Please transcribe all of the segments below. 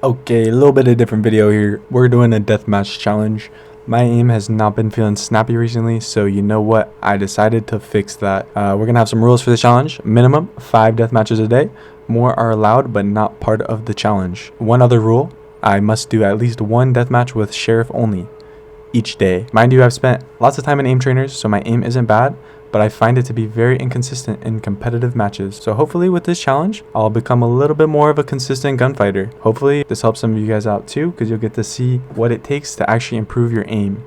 Okay, a little bit of different video here. We're doing a deathmatch challenge. My aim has not been feeling snappy recently, so you know what? I decided to fix that. We're gonna have some rules for the challenge. Minimum 5 death matches a day. More are allowed, but not part of the challenge. One other rule: I must do at least one deathmatch with sheriff only each day. Mind you, I've spent lots of time in aim trainers, so my aim isn't bad, but I find it to be very inconsistent in competitive matches. So hopefully with this challenge, I'll become a little bit more of a consistent gunfighter. Hopefully this helps some of you guys out too, because you'll get to see what it takes to actually improve your aim.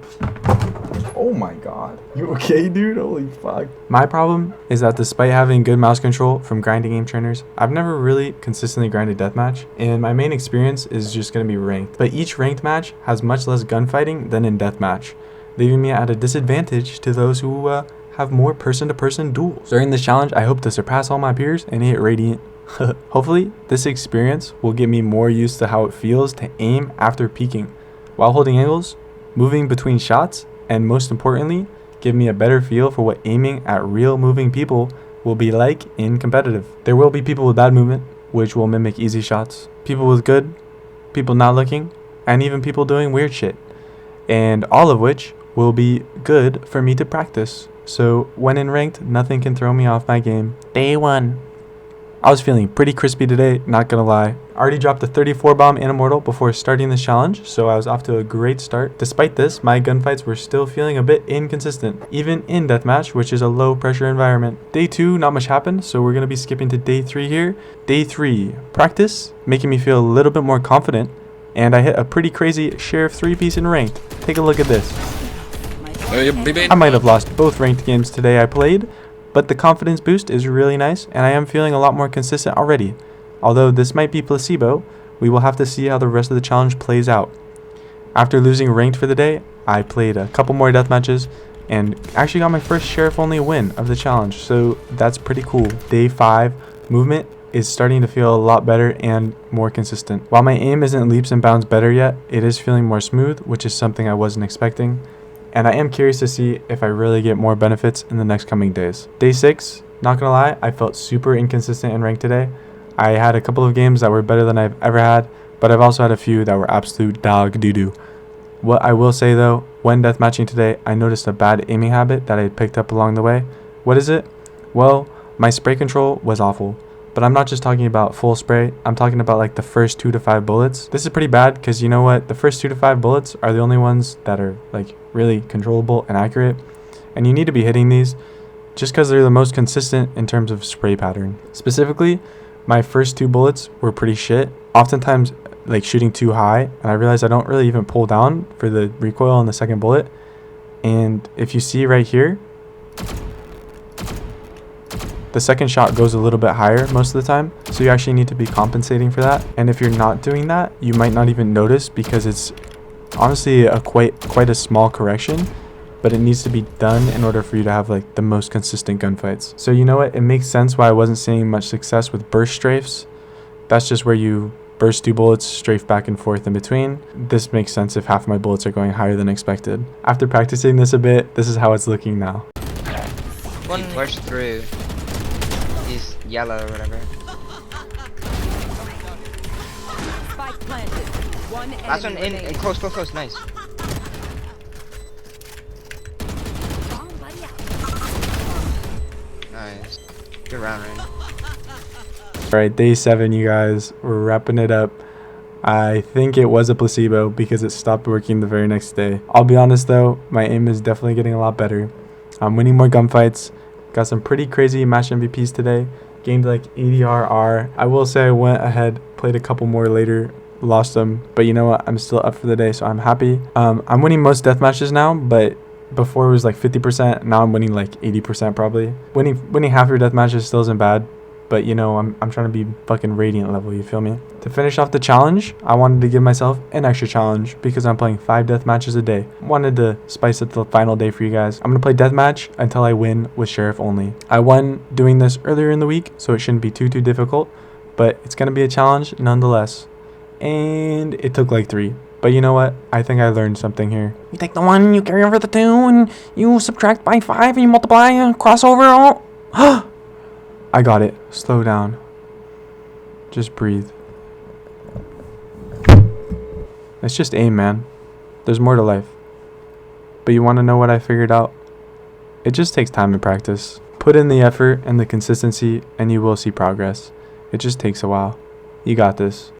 Oh my god. You okay, dude? Holy fuck. My problem is that despite having good mouse control from grinding aim trainers, I've never really consistently grinded deathmatch, and my main experience is just going to be ranked. But each ranked match has much less gunfighting than in deathmatch, leaving me at a disadvantage to those who have more person-to-person duels. During this challenge, I hope to surpass all my peers and hit Radiant. Hopefully, this experience will get me more used to how it feels to aim after peeking, while holding angles, moving between shots, and most importantly, give me a better feel for what aiming at real moving people will be like in competitive. There will be people with bad movement, which will mimic easy shots, people with good, people not looking, and even people doing weird shit, and all of which will be good for me to practice. So when in ranked, nothing can throw me off my game. Day 1. I was feeling pretty crispy today, not gonna lie. I already dropped a 34 bomb in Immortal before starting this challenge, so I was off to a great start. Despite this, my gunfights were still feeling a bit inconsistent, even in Deathmatch, which is a low pressure environment. Day 2, not much happened, so we're gonna be skipping to Day 3 here. Day 3, practice, making me feel a little bit more confident, and I hit a pretty crazy Sheriff 3-piece in ranked. Take a look at this. I might have lost both ranked games today I played, but the confidence boost is really nice, and I am feeling a lot more consistent already. Although this might be placebo, we will have to see how the rest of the challenge plays out. After losing ranked for the day, I played a couple more death matches and actually got my first sheriff only win of the challenge, so that's pretty cool. Day 5, movement is starting to feel a lot better and more consistent. While my aim isn't leaps and bounds better yet, it is feeling more smooth, which is something I wasn't expecting. And I am curious to see if I really get more benefits in the next coming days. Day 6, not gonna lie, I felt super inconsistent in rank today. I had a couple of games that were better than I've ever had, but I've also had a few that were absolute dog doo-doo. What I will say though, when deathmatching today, I noticed a bad aiming habit that I had picked up along the way. What is it? Well, my spray control was awful. But I'm not just talking about full spray, I'm talking about like the first 2 to 5 bullets. This is pretty bad because you know what? The first 2 to 5 bullets are the only ones that are like really controllable and accurate. And you need to be hitting these just because they're the most consistent in terms of spray pattern. Specifically, my first 2 bullets were pretty shit. Oftentimes like shooting too high, and I realized I don't really even pull down for the recoil on the second bullet. And if you see right here, the second shot goes a little bit higher most of the time, so you actually need to be compensating for that. And if you're not doing that, you might not even notice because it's honestly a quite a small correction, but it needs to be done in order for you to have like the most consistent gunfights. So you know what? It makes sense why I wasn't seeing much success with burst strafes. That's just where you burst 2 bullets, strafe back and forth in between. This makes sense if half my bullets are going higher than expected. After practicing this a bit, this is how it's looking now. One push through. He's yellow or whatever. Spike planted. Last one in close, nice. Nice. Good round, right? Alright, day 7, you guys. We're wrapping it up. I think it was a placebo because it stopped working the very next day. I'll be honest though, my aim is definitely getting a lot better. I'm winning more gunfights. Got some pretty crazy match MVPs today. Gained like 80 RR. I will say I went ahead, played a couple more later, lost them. But you know what? I'm still up for the day, so I'm happy. I'm winning most death matches now, but before it was like 50%. Now I'm winning like 80% probably. Winning half your death matches still isn't bad. But you know, I'm trying to be fucking Radiant level, you feel me? To finish off the challenge, I wanted to give myself an extra challenge because I'm playing 5 death matches a day. Wanted to spice up the final day for you guys. I'm gonna play deathmatch until I win with sheriff only. I won doing this earlier in the week, so it shouldn't be too difficult, but it's gonna be a challenge nonetheless. And it took like 3. But you know what? I think I learned something here. You take the 1, you carry over the 2, and you subtract by 5, and you multiply, crossover. Oh. I got it. Slow down. Just breathe. It's just aim, man. There's more to life. But you want to know what I figured out? It just takes time and practice. Put in the effort and the consistency and you will see progress. It just takes a while. You got this.